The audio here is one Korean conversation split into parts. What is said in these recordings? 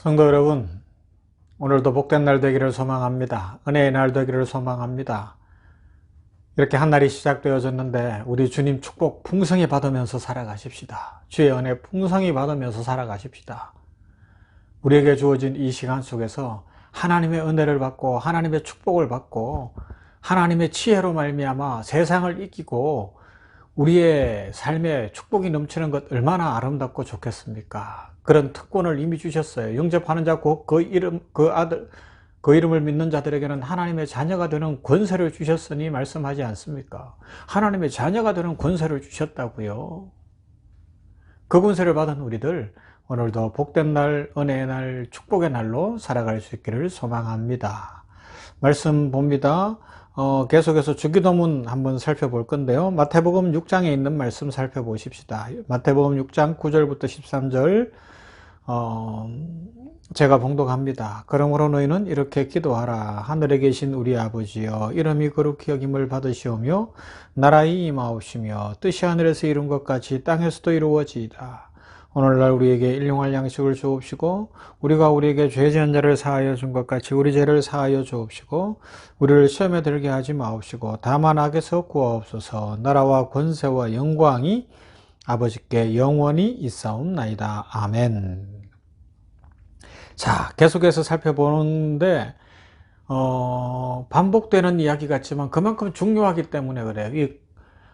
성도 여러분, 오늘도 복된 날 되기를 소망합니다. 은혜의 날 되기를 소망합니다. 이렇게 한 날이 시작되어졌는데 우리 주님 축복 풍성히 받으면서 살아가십시다. 주의 은혜 풍성히 받으면서 살아가십시다. 우리에게 주어진 이 시간 속에서 하나님의 은혜를 받고 하나님의 축복을 받고 하나님의 지혜로 말미암아 세상을 이기고 우리의 삶에 축복이 넘치는 것 얼마나 아름답고 좋겠습니까? 그런 특권을 이미 주셨어요. 영접하는 자, 그 이름을 믿는 자들에게는 하나님의 자녀가 되는 권세를 주셨으니 말씀하지 않습니까? 하나님의 자녀가 되는 권세를 주셨다고요. 그 권세를 받은 우리들 오늘도 복된 날, 은혜의 날, 축복의 날로 살아갈 수 있기를 소망합니다. 말씀 봅니다. 계속해서 주기도문 한번 살펴볼 건데요. 마태복음 6장에 있는 말씀 살펴보십시다. 마태복음 6장 9절부터 13절 제가 봉독합니다. 그러므로 너희는 이렇게 기도하라. 하늘에 계신 우리 아버지여, 이름이 거룩히 여김을 받으시오며 나라의 임하옵시며 뜻이 하늘에서 이룬 것 같이 땅에서도 이루어지이다. 오늘날 우리에게 일용할 양식을 주옵시고 우리가 우리에게 죄 지은 자를 사하여 준 것 같이 우리 죄를 사하여 주옵시고 우리를 시험에 들게 하지 마옵시고 다만 악에서 구하옵소서. 나라와 권세와 영광이 아버지께 영원히 있사옵나이다. 아멘. 자, 계속해서 살펴보는데 반복되는 이야기 같지만 그만큼 중요하기 때문에 그래요. 이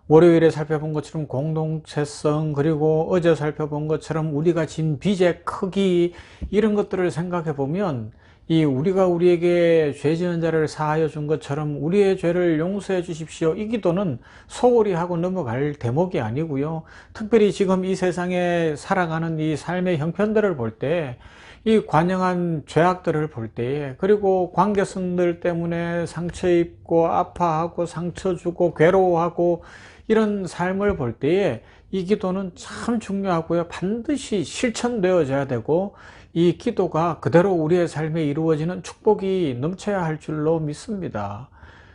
월요일에 살펴본 것처럼 공동체성, 그리고 어제 살펴본 것처럼 우리가 진 빚의 크기, 이런 것들을 생각해 보면 이 우리가 우리에게 죄 지은 자를 사하여 준 것처럼 우리의 죄를 용서해 주십시오, 이 기도는 소홀히 하고 넘어갈 대목이 아니고요. 특별히 지금 이 세상에 살아가는 이 삶의 형편들을 볼 때, 이 관영한 죄악들을 볼 때에, 그리고 관계성들 때문에 상처 입고 아파하고 상처 주고 괴로워하고 이런 삶을 볼 때에 이 기도는 참 중요하고요. 반드시 실천되어져야 되고 이 기도가 그대로 우리의 삶에 이루어지는 축복이 넘쳐야 할 줄로 믿습니다.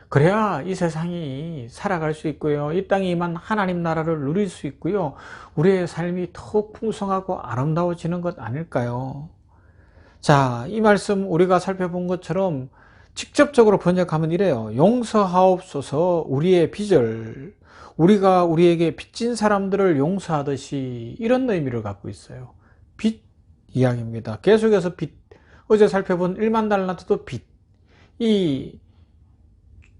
그래야 이 세상이 살아갈 수 있고요. 이 땅에 임한 하나님 나라를 누릴 수 있고요. 우리의 삶이 더욱 풍성하고 아름다워지는 것 아닐까요? 자, 이 말씀 우리가 살펴본 것처럼 직접적으로 번역하면 이래요. 용서하옵소서 우리의 빚을, 우리가 우리에게 빚진 사람들을 용서하듯이, 이런 의미를 갖고 있어요. 빚 이야기입니다. 계속해서 빚, 어제 살펴본 1만 달란트도 빚. 이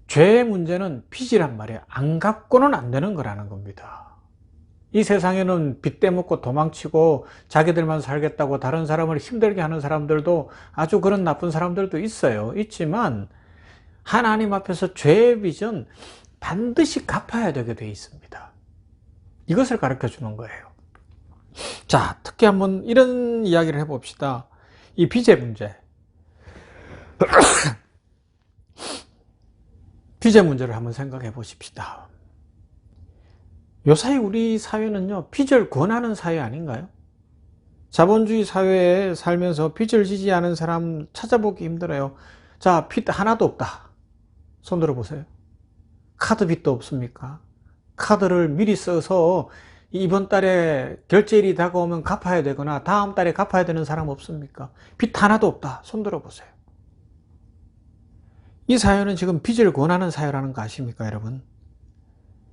죄의 문제는 빚이란 말이에요. 안 갚고는 안 되는 거라는 겁니다. 이 세상에는 빚 떼먹고 도망치고 자기들만 살겠다고 다른 사람을 힘들게 하는 사람들도, 아주 그런 나쁜 사람들도 있어요. 있지만 하나님 앞에서 죄의 빚은 반드시 갚아야 되게 돼 있습니다. 이것을 가르쳐 주는 거예요. 자, 특히 한번 이런 이야기를 해봅시다. 이 빚의 문제. 빚의 문제를 한번 생각해 보십시다. 요사이 우리 사회는요, 빚을 권하는 사회 아닌가요? 자본주의 사회에 살면서 빚을 지지 않은 사람 찾아보기 힘들어요. 자, 빚 하나도 없다. 손 들어보세요. 카드 빚도 없습니까? 카드를 미리 써서 이번 달에 결제일이 다가오면 갚아야 되거나 다음 달에 갚아야 되는 사람 없습니까? 빚 하나도 없다. 손 들어보세요. 이 사회는 지금 빚을 권하는 사회라는 거 아십니까, 여러분?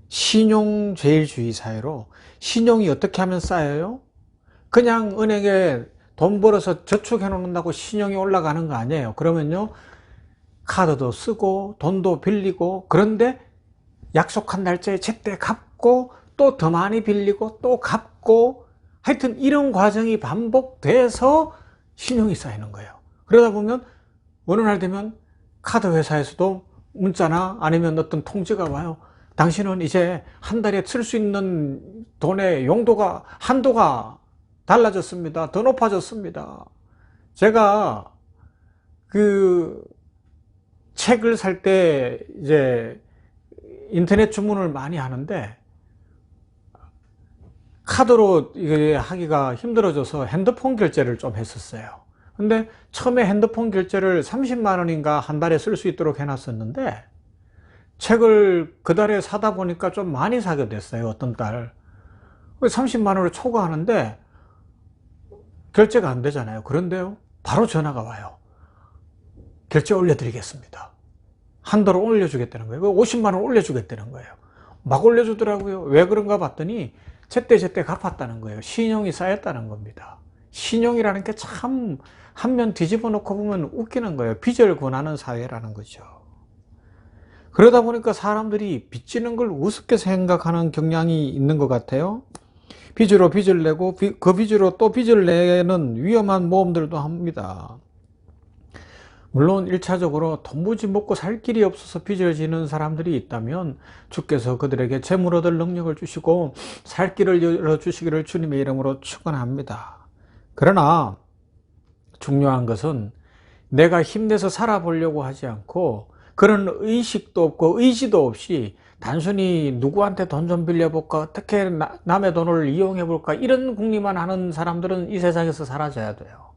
신용제일주의 사회로, 신용이 어떻게 하면 쌓여요? 그냥 은행에 돈 벌어서 저축해 놓는다고 신용이 올라가는 거 아니에요. 그러면요, 카드도 쓰고 돈도 빌리고, 그런데 약속한 날짜에 제때 갚고 또 더 많이 빌리고 또 갚고, 하여튼 이런 과정이 반복돼서 신용이 쌓이는 거예요. 그러다 보면 어느 날 되면 카드 회사에서도 문자나 아니면 어떤 통지가 와요. 당신은 이제 한 달에 쓸 수 있는 돈의 용도가, 한도가 달라졌습니다. 더 높아졌습니다. 제가 그 책을 살 때 이제 인터넷 주문을 많이 하는데 카드로 이게 하기가 힘들어져서 핸드폰 결제를 좀 했었어요. 근데 처음에 핸드폰 결제를 30만 원인가 한 달에 쓸 수 있도록 해놨었는데 책을 그 달에 사다 보니까 좀 많이 사게 됐어요. 어떤 달 30만 원을 초과하는데 결제가 안 되잖아요. 그런데요, 바로 전화가 와요. 결제 올려드리겠습니다. 한도로 올려주겠다는 거예요. 50만 원 올려주겠다는 거예요. 막 올려주더라고요. 왜 그런가 봤더니 제때 갚았다는 거예요. 신용이 쌓였다는 겁니다. 신용이라는 게 참 한 면 뒤집어 놓고 보면 웃기는 거예요. 빚을 권하는 사회라는 거죠. 그러다 보니까 사람들이 빚지는 걸 우습게 생각하는 경향이 있는 것 같아요. 빚으로 빚을 내고 그 빚으로 또 빚을 내는 위험한 모험들도 합니다. 물론 1차적으로 도무지 먹고 살 길이 없어서 빚을 지는 사람들이 있다면 주께서 그들에게 재물 얻을 능력을 주시고 살 길을 열어주시기를 주님의 이름으로 축원합니다. 그러나 중요한 것은 내가 힘내서 살아보려고 하지 않고 그런 의식도 없고 의지도 없이 단순히 누구한테 돈 좀 빌려볼까, 어떻게 남의 돈을 이용해볼까, 이런 궁리만 하는 사람들은 이 세상에서 사라져야 돼요.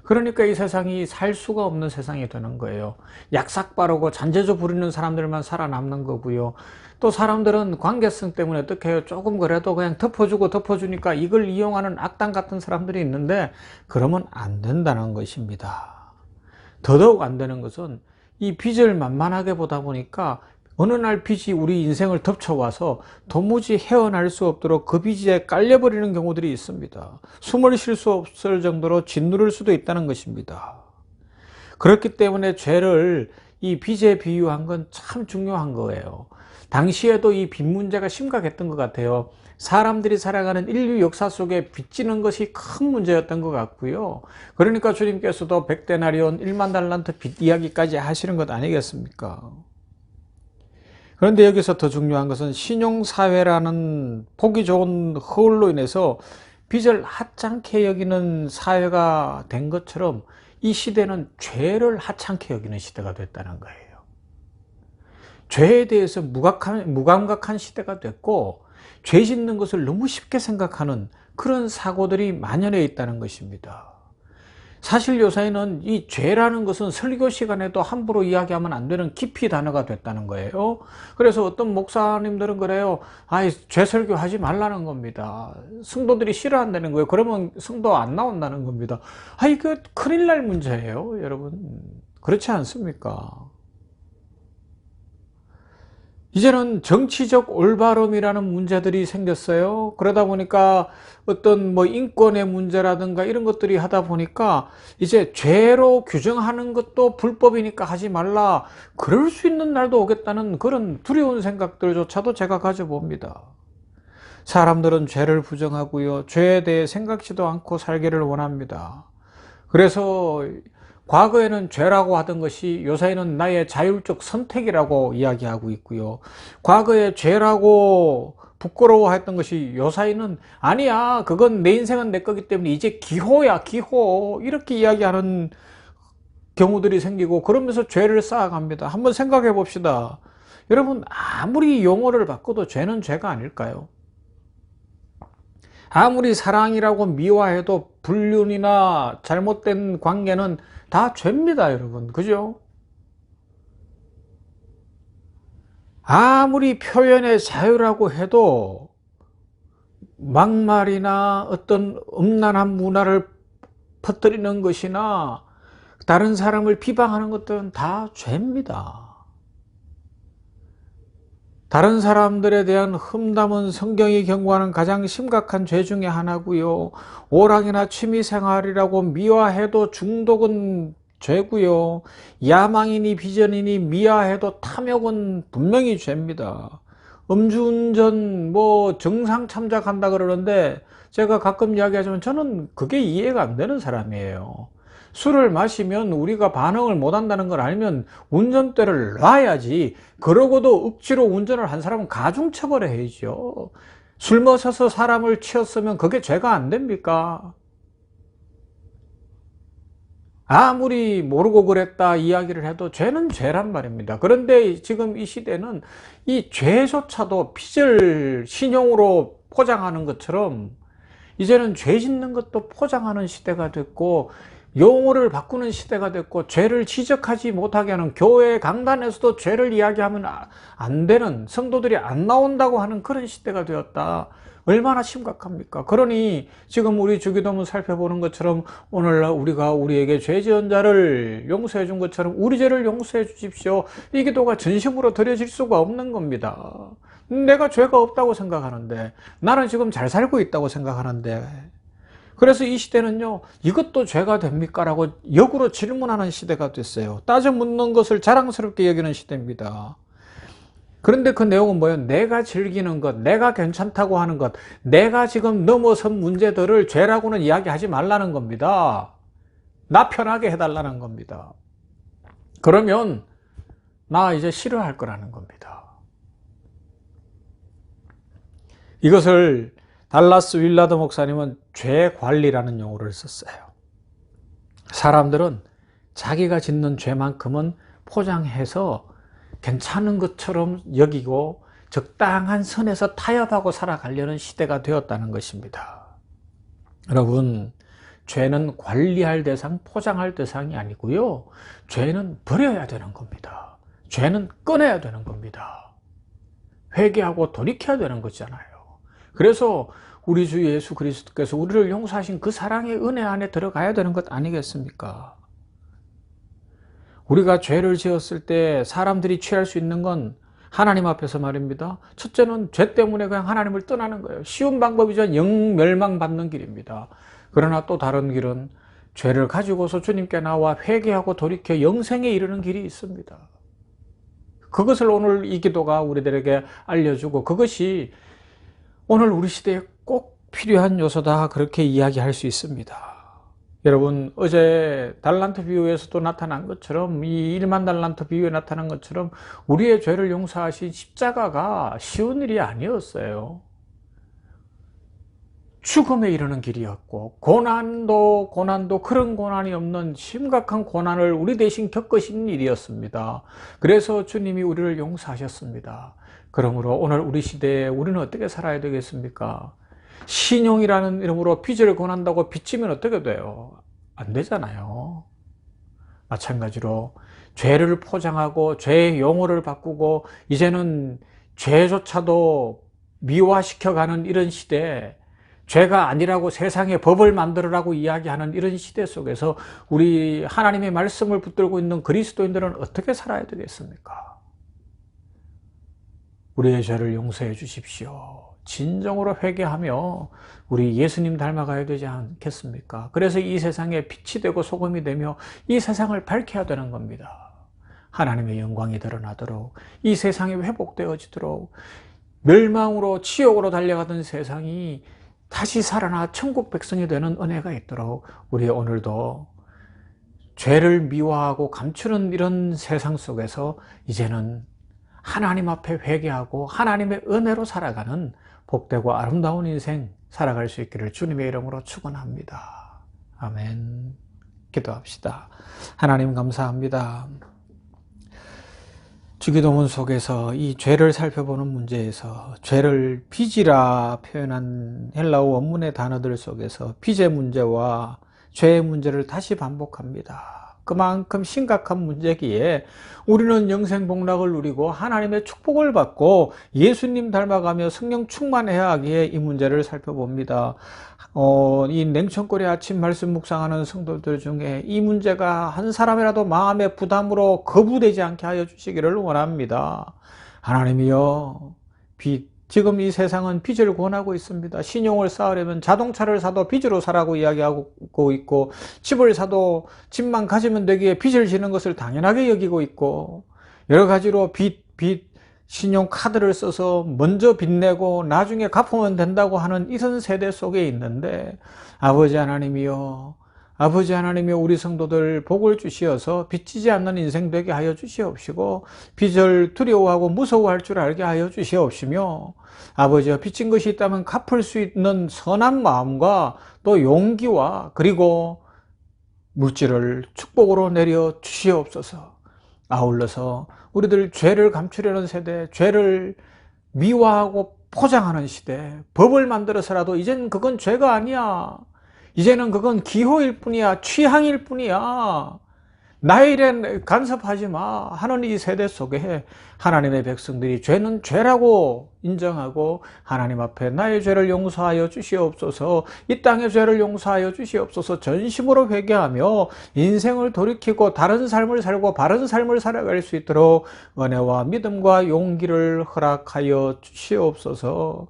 그러니까 이 세상이 살 수가 없는 세상이 되는 거예요. 약삭 빠르고 잔재주 부리는 사람들만 살아남는 거고요. 또 사람들은 관계성 때문에 어떻게 해요? 조금 그래도 그냥 덮어주니까 이걸 이용하는 악당 같은 사람들이 있는데 그러면 안 된다는 것입니다. 더더욱 안 되는 것은 이 빚을 만만하게 보다 보니까 어느 날 빚이 우리 인생을 덮쳐와서 도무지 헤어날 수 없도록 그 빚에 깔려버리는 경우들이 있습니다. 숨을 쉴 수 없을 정도로 짓누를 수도 있다는 것입니다. 그렇기 때문에 죄를 이 빚에 비유한 건 참 중요한 거예요. 당시에도 이 빚 문제가 심각했던 것 같아요. 사람들이 살아가는 인류 역사 속에 빚지는 것이 큰 문제였던 것 같고요. 그러니까 주님께서도 100데나리온 1만 달란트 빚 이야기까지 하시는 것 아니겠습니까? 그런데 여기서 더 중요한 것은 신용사회라는 보기 좋은 허울로 인해서 빚을 하찮게 여기는 사회가 된 것처럼 이 시대는 죄를 하찮게 여기는 시대가 됐다는 거예요. 죄에 대해서 무감각한 시대가 됐고 죄 짓는 것을 너무 쉽게 생각하는 그런 사고들이 만연해 있다는 것입니다. 사실 요새는 이 죄라는 것은 설교 시간에도 함부로 이야기하면 안 되는 깊이 단어가 됐다는 거예요. 그래서 어떤 목사님들은 그래요. 죄 설교하지 말라는 겁니다. 성도들이 싫어한다는 거예요. 그러면 성도 안 나온다는 겁니다. 그 큰일 날 문제예요, 여러분. 그렇지 않습니까? 이제는 정치적 올바름이라는 문제들이 생겼어요. 그러다 보니까 어떤 인권의 문제라든가 이런 것들이 하다 보니까 이제 죄로 규정하는 것도 불법이니까 하지 말라. 그럴 수 있는 날도 오겠다는 그런 두려운 생각들조차도 제가 가져봅니다. 사람들은 죄를 부정하고요. 죄에 대해 생각지도 않고 살기를 원합니다. 그래서 과거에는 죄라고 하던 것이 요새는 나의 자율적 선택이라고 이야기하고 있고요. 과거에 죄라고 부끄러워했던 것이 요새는 아니야, 그건 내 인생은 내 거기 때문에 이제 기호야, 기호, 이렇게 이야기하는 경우들이 생기고 그러면서 죄를 쌓아갑니다. 한번 생각해 봅시다. 여러분, 아무리 용어를 바꿔도 죄는 죄가 아닐까요? 아무리 사랑이라고 미화해도 불륜이나 잘못된 관계는 다 죄입니다, 여러분. 그죠? 아무리 표현의 자유라고 해도 막말이나 어떤 음란한 문화를 퍼뜨리는 것이나 다른 사람을 비방하는 것들은 다 죄입니다. 다른 사람들에 대한 흠담은 성경이 경고하는 가장 심각한 죄 중에 하나고요. 오락이나 취미생활이라고 미화해도 중독은 죄고요. 야망이니 비전이니 미화해도 탐욕은 분명히 죄입니다. 음주운전 정상 참작한다 그러는데 제가 가끔 이야기하지만 저는 그게 이해가 안 되는 사람이에요. 술을 마시면 우리가 반응을 못한다는 걸 알면 운전대를 놔야지. 그러고도 억지로 운전을 한 사람은 가중처벌해야죠. 술 마셔서 사람을 치었으면 그게 죄가 안 됩니까? 아무리 모르고 그랬다 이야기를 해도 죄는 죄란 말입니다. 그런데 지금 이 시대는 이 죄조차도 빚을 신용으로 포장하는 것처럼 이제는 죄 짓는 것도 포장하는 시대가 됐고 용어를 바꾸는 시대가 됐고 죄를 지적하지 못하게 하는 교회 강단에서도 죄를 이야기하면 안 되는 성도들이 안 나온다고 하는 그런 시대가 되었다. 얼마나 심각합니까? 그러니 지금 우리 주기도문 살펴보는 것처럼 오늘날 우리가 우리에게 죄 지은 자를 용서해 준 것처럼 우리 죄를 용서해 주십시오. 이 기도가 진심으로 드려질 수가 없는 겁니다. 내가 죄가 없다고 생각하는데, 나는 지금 잘 살고 있다고 생각하는데, 그래서 이 시대는요, 이것도 죄가 됩니까? 라고 역으로 질문하는 시대가 됐어요. 따져 묻는 것을 자랑스럽게 여기는 시대입니다. 그런데 그 내용은 뭐예요? 내가 즐기는 것, 내가 괜찮다고 하는 것, 내가 지금 넘어선 문제들을 죄라고는 이야기하지 말라는 겁니다. 나 편하게 해달라는 겁니다. 그러면 나 이제 싫어할 거라는 겁니다. 이것을 달라스 윌라드 목사님은 죄관리라는 용어를 썼어요. 사람들은 자기가 짓는 죄만큼은 포장해서 괜찮은 것처럼 여기고 적당한 선에서 타협하고 살아가려는 시대가 되었다는 것입니다. 여러분, 죄는 관리할 대상, 포장할 대상이 아니고요. 죄는 버려야 되는 겁니다. 죄는 꺼내야 되는 겁니다. 회개하고 돌이켜야 되는 거잖아요. 그래서 우리 주 예수 그리스도께서 우리를 용서하신 그 사랑의 은혜 안에 들어가야 되는 것 아니겠습니까? 우리가 죄를 지었을 때 사람들이 취할 수 있는 건 하나님 앞에서 말입니다. 첫째는 죄 때문에 그냥 하나님을 떠나는 거예요. 쉬운 방법이죠. 영멸망받는 길입니다. 그러나 또 다른 길은 죄를 가지고서 주님께 나와 회개하고 돌이켜 영생에 이르는 길이 있습니다. 그것을 오늘 이 기도가 우리들에게 알려주고, 그것이 오늘 우리 시대에 꼭 필요한 요소다, 그렇게 이야기할 수 있습니다. 여러분, 어제 달란트 비유에서도 나타난 것처럼, 이 1만 달란트 비유에 나타난 것처럼 우리의 죄를 용서하신 십자가가 쉬운 일이 아니었어요. 죽음에 이르는 길이었고, 고난도 그런 고난이 없는 심각한 고난을 우리 대신 겪으신 일이었습니다. 그래서 주님이 우리를 용서하셨습니다. 그러므로 오늘 우리 시대에 우리는 어떻게 살아야 되겠습니까? 신용이라는 이름으로 빚을 권한다고 빚지면 어떻게 돼요? 안 되잖아요. 마찬가지로 죄를 포장하고 죄의 용어를 바꾸고 이제는 죄조차도 미화시켜가는 이런 시대, 죄가 아니라고 세상에 법을 만들으라고 이야기하는 이런 시대 속에서 우리 하나님의 말씀을 붙들고 있는 그리스도인들은 어떻게 살아야 되겠습니까? 우리의 죄를 용서해 주십시오. 진정으로 회개하며 우리 예수님 닮아가야 되지 않겠습니까? 그래서 이 세상에 빛이 되고 소금이 되며 이 세상을 밝혀야 되는 겁니다. 하나님의 영광이 드러나도록, 이 세상이 회복되어지도록, 멸망으로 지옥으로 달려가던 세상이 다시 살아나 천국 백성이 되는 은혜가 있도록 우리 오늘도 죄를 미화하고 감추는 이런 세상 속에서 이제는 하나님 앞에 회개하고 하나님의 은혜로 살아가는 복되고 아름다운 인생 살아갈 수 있기를 주님의 이름으로 축원합니다. 아멘. 기도합시다. 하나님 감사합니다. 주기도문 속에서 이 죄를 살펴보는 문제에서 죄를 빚이라 표현한 헬라어 원문의 단어들 속에서 빚의 문제와 죄의 문제를 다시 반복합니다. 그만큼 심각한 문제기에 우리는 영생복락을 누리고 하나님의 축복을 받고 예수님 닮아가며 성령 충만해야 하기에 이 문제를 살펴봅니다. 이 냉천거리 아침 말씀 묵상하는 성도들 중에 이 문제가 한 사람이라도 마음의 부담으로 거부되지 않게 하여 주시기를 원합니다. 하나님이여, 지금 이 세상은 빚을 권하고 있습니다. 신용을 쌓으려면 자동차를 사도 빚으로 사라고 이야기하고 있고, 집을 사도 집만 가지면 되기에 빚을 지는 것을 당연하게 여기고 있고, 여러 가지로 신용카드를 써서 먼저 빚내고 나중에 갚으면 된다고 하는 이런 세대 속에 있는데, 아버지 하나님이여, 우리 성도들 복을 주시어서 빚지지 않는 인생 되게 하여 주시옵시고, 빚을 두려워하고 무서워할 줄 알게 하여 주시옵시며, 아버지여, 빚진 것이 있다면 갚을 수 있는 선한 마음과 또 용기와 그리고 물질을 축복으로 내려 주시옵소서. 아울러서 우리들 죄를 감추려는 세대, 죄를 미화하고 포장하는 시대, 법을 만들어서라도 이젠 그건 죄가 아니야. 이제는 그건 기호일 뿐이야. 취향일 뿐이야. 나의 일에 간섭하지 마 하는 이 세대 속에 하나님의 백성들이 죄는 죄라고 인정하고 하나님 앞에 나의 죄를 용서하여 주시옵소서, 이 땅의 죄를 용서하여 주시옵소서 전심으로 회개하며 인생을 돌이키고 다른 삶을 살고 바른 삶을 살아갈 수 있도록 은혜와 믿음과 용기를 허락하여 주시옵소서.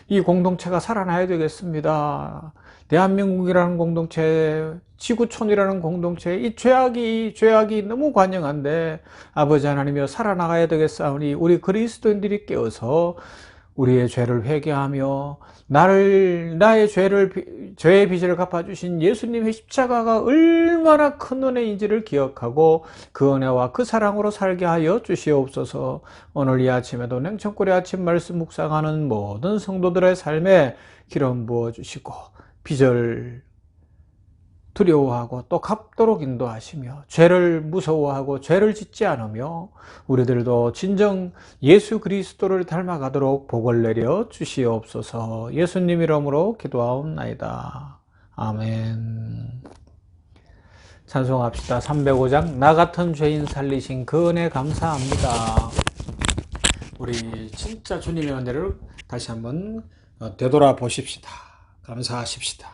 이 공동체가 살아나야 되겠습니다. 대한민국이라는 공동체, 지구촌이라는 공동체, 이 죄악이 너무 관영한데 아버지 하나님이여 살아나가야 되겠사오니 우리 그리스도인들이 깨어서 우리의 죄를 회개하며 나의 죄의 빚을 갚아주신 예수님의 십자가가 얼마나 큰 은혜인지를 기억하고 그 은혜와 그 사랑으로 살게 하여 주시옵소서. 오늘 이 아침에도 냉천골의 아침 말씀 묵상하는 모든 성도들의 삶에 기름 부어주시고 빚을 두려워하고 또 갚도록 인도하시며 죄를 무서워하고 죄를 짓지 않으며 우리들도 진정 예수 그리스도를 닮아가도록 복을 내려 주시옵소서. 예수님 이름으로 기도하옵나이다. 아멘. 찬송합시다. 305장 나 같은 죄인 살리신 그 은혜 감사합니다. 우리 진짜 주님의 은혜를 다시 한번 되돌아 보십시다. 감사하십시다.